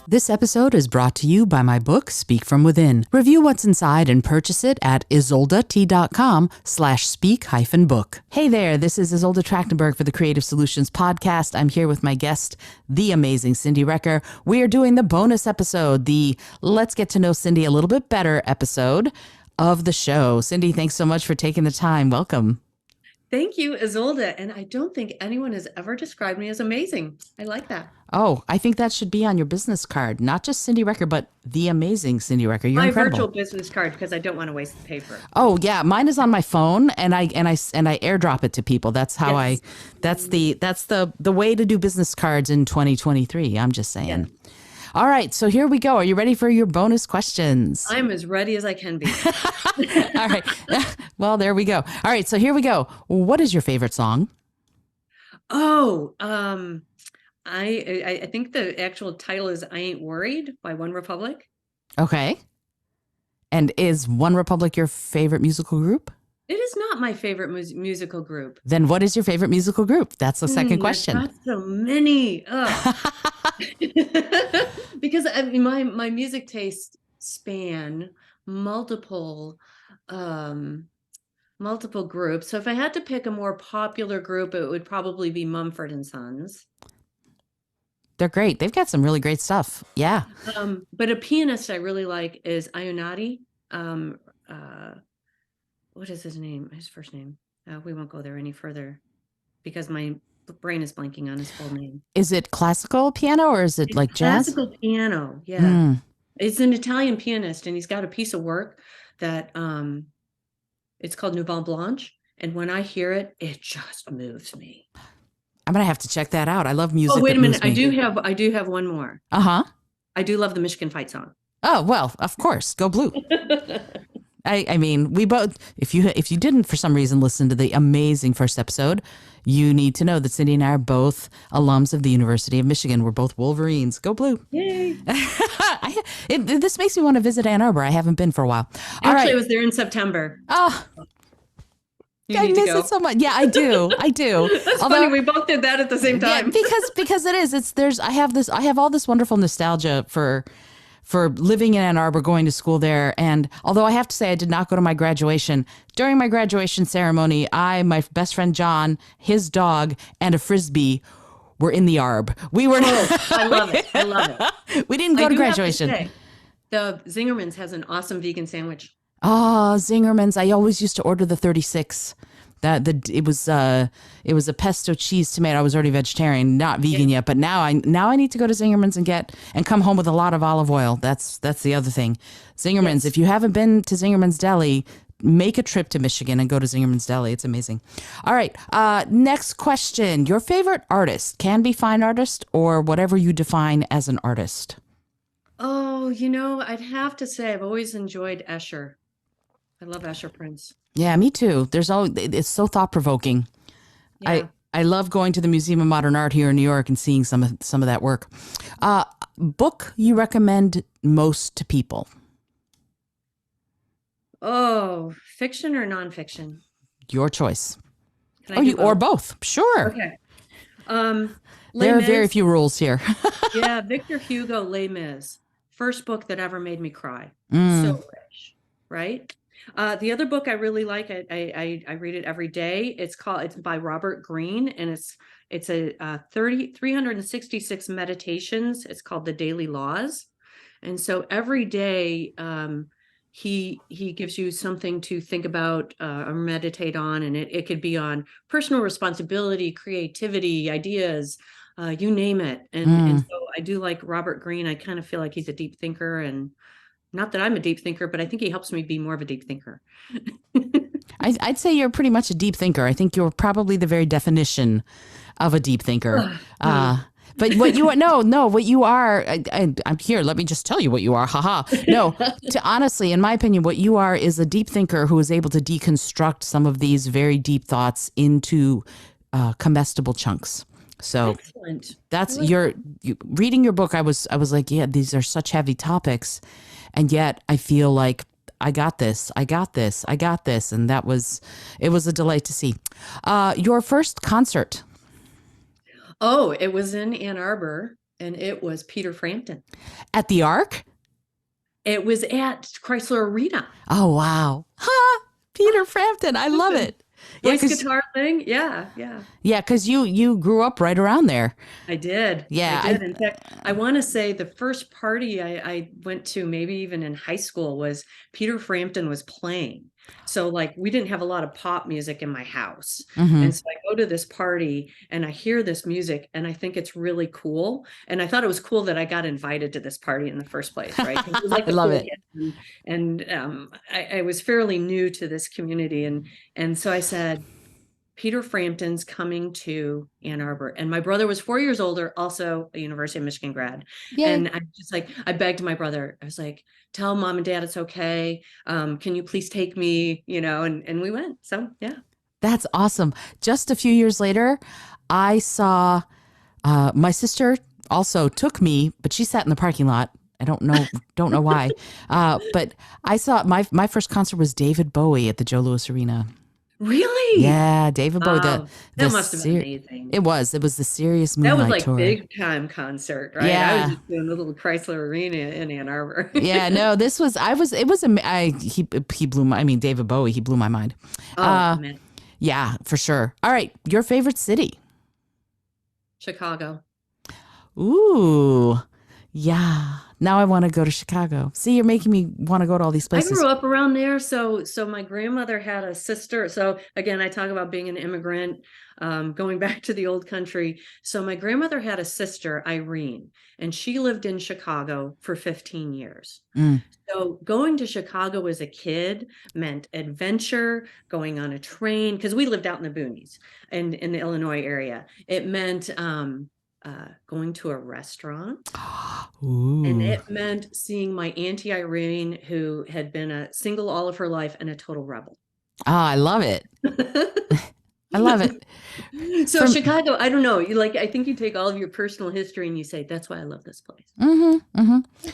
This episode is brought to you by my book, Speak From Within. Review what's inside and purchase it at izoldat.com/speak-book. Hey there, this is Izolda Trachtenberg for the Creative Solutions Podcast. I'm here with my guest, the amazing Cyndi Recker. We are doing the bonus episode, the Let's Get to Know Cyndi a Little Bit Better episode of the show. Cyndi, thanks so much for taking the time. Welcome. Thank you, Izolda. And I don't think anyone has ever described me as amazing. I like that. Oh, I think that should be on your business card. Not just Cyndi Recker, but the amazing Cyndi Recker. You're my incredible. Virtual business card, because I don't want to waste the paper. Oh yeah, mine is on my phone, and I airdrop it to people. That's how Yes. that's the way to do business cards in 2023. I'm just saying. Yeah. All right, so here we go. Are you ready for your bonus questions? I'm as ready as I can be. All right. Well, there we go. All right, so here we go. What is your favorite song? Oh, I think the actual title is "I Ain't Worried" by One Republic. Okay. And is One Republic your favorite musical group? It is not my favorite musical group. Then what is your favorite musical group? That's the second question. I've got so many. Because I mean, my music tastes span multiple groups. So if I had to pick a more popular group, it would probably be Mumford and Sons. They're great. They've got some really great stuff. Yeah. But a pianist I really like is Ionati. What is his name? His first name? We won't go there any further because my brain is blanking on his full name. Is it classical piano or is it like jazz? Classical piano, yeah. It's an Italian pianist, and he's got a piece of work that it's called Nouvelle Blanche, and when I hear it, it just moves me. I'm gonna have to check that out. I love music. Oh, wait a minute! I do have one more. Uh-huh. I do love the Michigan Fight Song. Oh well, of course, go blue. I mean, we both. If you didn't for some reason listen to the amazing first episode, you need to know that Cyndi and I are both alums of the University of Michigan. We're both Wolverines. Go blue! Yay! This makes me want to visit Ann Arbor. I haven't been for a while. Actually, I was there in September. Oh. I miss it so much. Yeah, I do. That's funny. We both did that at the same time. Yeah, because it is. I have all this wonderful nostalgia for living in Ann Arbor, going to school there. And although I have to say I did not go to my graduation, during my graduation ceremony, my best friend John, his dog, and a Frisbee were in the Arb. We were. I love it. I love it. We didn't go to graduation. Have to say, the Zingerman's has an awesome vegan sandwich. Oh, Zingerman's. I always used to order the 36. It was a pesto cheese tomato. I was already vegetarian, not vegan yet, but now I need to go to Zingerman's and come home with a lot of olive oil. That's the other thing. Zingerman's. Yes. If you haven't been to Zingerman's Deli, make a trip to Michigan and go to Zingerman's Deli. It's amazing. All right. Next question. Your favorite artist, can be fine artist or whatever you define as an artist. Oh, I'd have to say I've always enjoyed Escher. I love Escher prints. Yeah, me too. It's so thought-provoking. Yeah. I love going to the Museum of Modern Art here in New York and seeing some of that work. Book you recommend most to people? Oh, fiction or nonfiction? Your choice. Or both. Sure. Okay. There are very few rules here. Yeah, Victor Hugo, Les Mis. First book that ever made me cry. So rich, right? The other book I really like, I read it every day. It's by Robert Greene, and it's a 366 meditations. It's called The Daily Laws. And so every day he gives you something to think about or meditate on, and it could be on personal responsibility, creativity, ideas, you name it. And so I do like Robert Greene. I kind of feel like he's a deep thinker, and not that I'm a deep thinker, but I think he helps me be more of a deep thinker. I'd say you're pretty much a deep thinker. I think you're probably the very definition of a deep thinker. But what you are, what you are, I'm here. Let me just tell you what you are. Haha. No, honestly, in my opinion, what you are is a deep thinker who is able to deconstruct some of these very deep thoughts into comestible chunks. So excellent. That's reading your book. I was like, yeah, these are such heavy topics. And yet I feel like I got this. And it was a delight to see. Your first concert. Oh, it was in Ann Arbor. and it was Peter Frampton. At the Ark? It was at Chrysler Arena. Oh, wow. Ha! Peter Frampton. I love it. Yeah, Voice because guitar thing. Yeah, yeah. you grew up right around there. I did. I Yeah, did. In fact, I want to say the first party I went to, maybe even in high school, was Peter Frampton was playing. So like we didn't have a lot of pop music in my house. hmm And so I go to this party and I hear this music and I think it's really cool. And I thought it was cool that I got invited to this party in the first place, right? 'Cause it was like I a love cool it. kid. I was fairly new to this community. And so I said, Peter Frampton's coming to Ann Arbor. And my brother was 4 years older, also a University of Michigan grad. Yay. And I just like, I begged my brother, I was like, tell mom and dad it's okay. Can you please take me, and we went. So yeah. That's awesome. Just a few years later, I saw my sister also took me, but she sat in the parking lot. I don't know why. But I saw my first concert was David Bowie at the Joe Louis Arena. Really? Yeah, David Bowie. Wow. That must have been amazing. It was the Serious That was Moonlight like tour. big time concert, right? I was Yeah. just doing a little Chrysler Arena in Ann Arbor. Yeah, no, this was I was it was he blew my I mean David Bowie, he blew my mind. Oh man. Yeah, for sure. All right, your favorite city? Chicago. Ooh. Yeah. Now I want to go to Chicago. See, you're making me want to go to all these I places. grew up around there, so my grandmother had a sister. So again, I talk about being an immigrant, going back to the old country. So my grandmother had a sister, Irene, and she lived in Chicago for 15 years. Mm. So going to Chicago as a kid meant adventure, going on a train, because we lived out in the boonies and in the Illinois area. It meant going to a restaurant. And Ooh. it meant seeing my Auntie Irene, who had been a single all of her life and a total rebel. Ah, I love it. I love it. So Chicago, I don't know. I think you take all of your personal history and you say, that's why I love this place.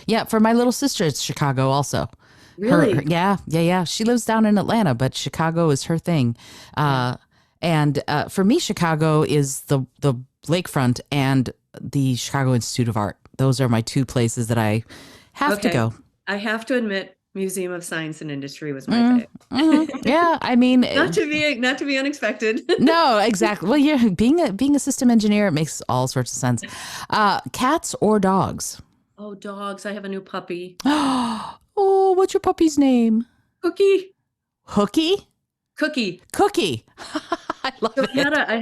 Yeah, for my little sister, it's Chicago also. Really? Yeah. She lives down in Atlanta, but Chicago is her thing. And for me, Chicago is the lakefront and the Chicago Institute of Art. Those are my two places that I have to go. I have to admit, Museum of Science and Industry was my favorite. Yeah, I mean, not to be unexpected. No, exactly. Well, yeah, being a system engineer, it makes all sorts of sense. Cats or dogs? Oh, dogs! I have a new puppy. Oh, what's your puppy's name? Cookie. Hookie? Cookie. Cookie. I love it. I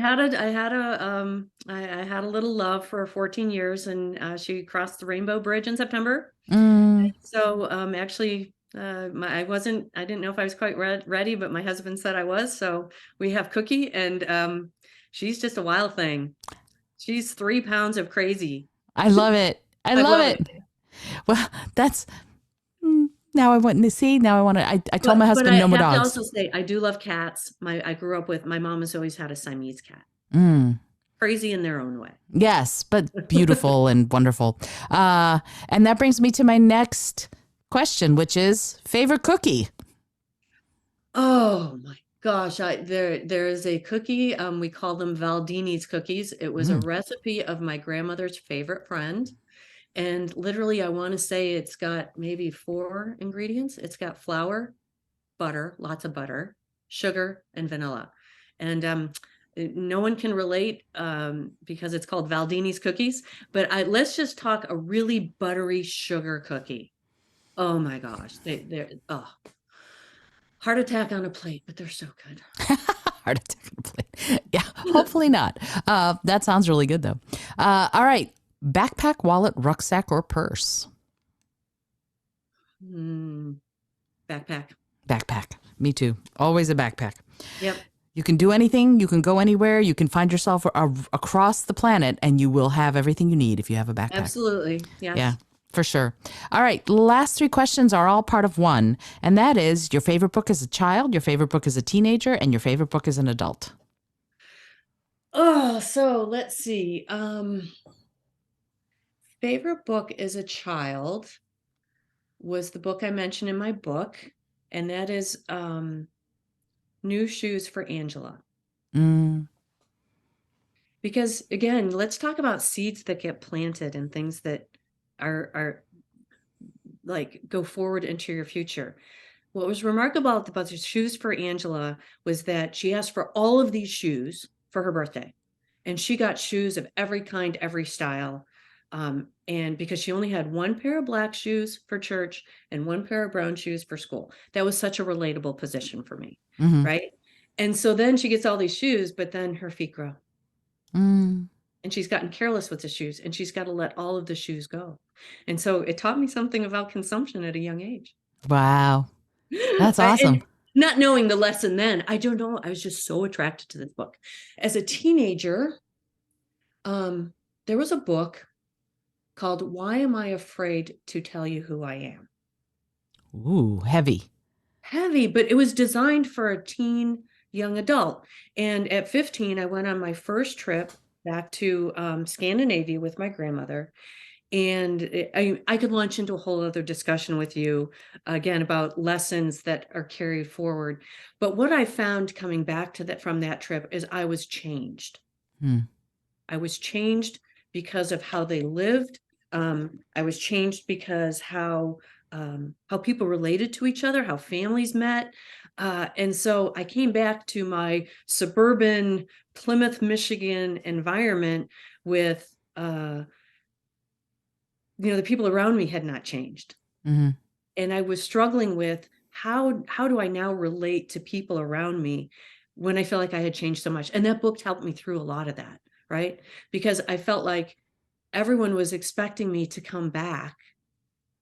had a little love for 14 years, and she crossed the Rainbow Bridge in September. So actually, I didn't know if I was quite ready, but my husband said I was. So we have Cookie, and she's just a wild thing. She's 3 pounds of crazy. I love it. I love it. Well, that's now I want to see. Now I want to. I told my husband no more dogs. I have to also say I do love cats. I grew up with my mom has always had a Siamese cat. Crazy in their own way. Yes, but beautiful and wonderful. And that brings me to my next question, which is favorite cookie. Oh my gosh, there is a cookie. We call them Valdini's cookies. It was a recipe of my grandmother's favorite friend. And literally, I want to say it's got maybe 4 ingredients. It's got flour, butter, lots of butter, sugar, and vanilla. And no one can relate because it's called Valdini's cookies. But let's just talk a really buttery sugar cookie. Oh my gosh, they're heart attack on a plate, but they're so good. Heart attack on a plate. Yeah, hopefully not. That sounds really good though. All right. Backpack, wallet, rucksack, or purse? Backpack. Backpack. Me too. Always a backpack. Yep. You can do anything. You can go anywhere. You can find yourself across the planet, and you will have everything you need if you have a backpack. Absolutely. Yes. Yeah, for sure. All right. Last 3 questions are all part of one, and that is your favorite book as a child, your favorite book as a teenager, and your favorite book as an adult. Oh, so let's see. Favorite book as a child was the book I mentioned in my book, and that is New Shoes for Angela. Because again, let's talk about seeds that get planted and things that are like go forward into your future. What was remarkable about the shoes for Angela was that she asked for all of these shoes for her birthday. And she got shoes of every kind, every style. And because she only had one pair of black shoes for church and one pair of brown shoes for school, that was such a relatable position for me. Mm-hmm. Right. And so then she gets all these shoes, but then her feet grow. Mm. And she's gotten careless with the shoes, and she's got to let all of the shoes go. And so it taught me something about consumption at a young age. Wow. That's awesome. And not knowing the lesson then, I don't know. I was just so attracted to this book. As a teenager, there was a book called Why Am I Afraid to Tell You Who I Am? Ooh, heavy. Heavy, but it was designed for a teen young adult. And at 15, I went on my first trip back to Scandinavia with my grandmother. And I could launch into a whole other discussion with you again about lessons that are carried forward. But what I found coming back to that from that trip is I was changed. I was changed because of how they lived. I was changed because how people related to each other, how families met. And so I came back to my suburban Plymouth, Michigan environment with, the people around me had not changed. Mm-hmm. And I was struggling with how do I now relate to people around me when I felt like I had changed so much? And that book helped me through a lot of that, right? Because I felt like everyone was expecting me to come back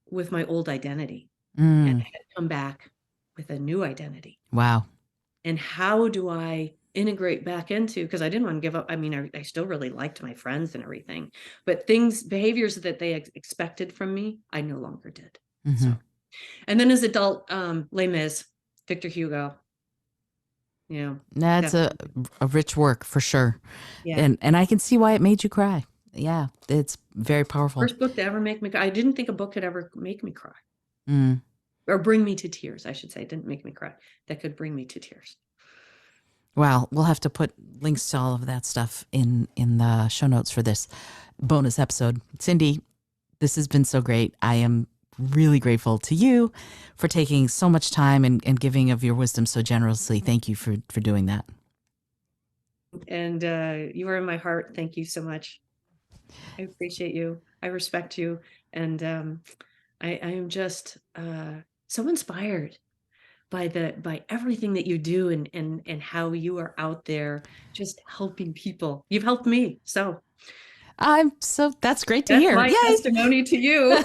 with my old identity. And I had come back with a new identity. Wow. And how do I integrate back into, because I didn't want to give up. I mean, I still really liked my friends and everything, but behaviors that they expected from me, I no longer did. Mm-hmm. So, and then as adult, Les Mis, Victor Hugo, that's a rich work for sure. Yeah. And I can see why it made you cry. Yeah, it's very powerful. First book to ever make me cry. I didn't think a book could ever make me cry. Mm. Or bring me to tears, I should say. It didn't make me cry. That could bring me to tears. Well, we'll have to put links to all of that stuff in the show notes for this bonus episode. Cyndi, this has been so great. I am really grateful to you for taking so much time and giving of your wisdom so generously. Thank you for doing that. And you are in my heart. Thank you so much. I appreciate you. I respect you. And I am just so inspired by everything that you do and how you are out there just helping people. You've helped me. So that's great to hear. That's my testimony to you.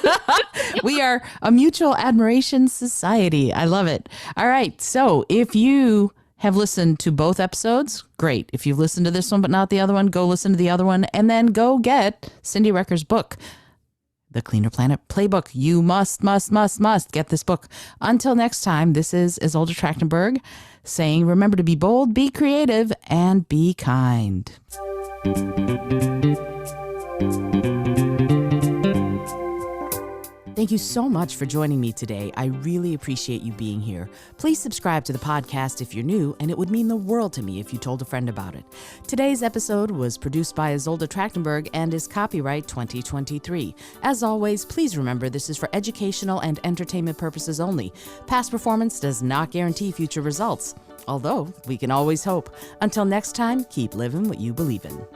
We are a mutual admiration society. I love it. All right. So if you have listened to both episodes, great. If you've listened to this one but not the other one, go listen to the other one and then go get Cyndi Recker's book, The Cleaner Planet Playbook. You must get this book. Until next time, this is Izolda Trachtenberg saying, remember to be bold, be creative, and be kind. Thank you so much for joining me today. I really appreciate you being here. Please subscribe to the podcast if you're new, and it would mean the world to me if you told a friend about it. Today's episode was produced by Izolda Trachtenberg and is copyright 2023. As always, please remember this is for educational and entertainment purposes only. Past performance does not guarantee future results, although we can always hope. Until next time, keep living what you believe in.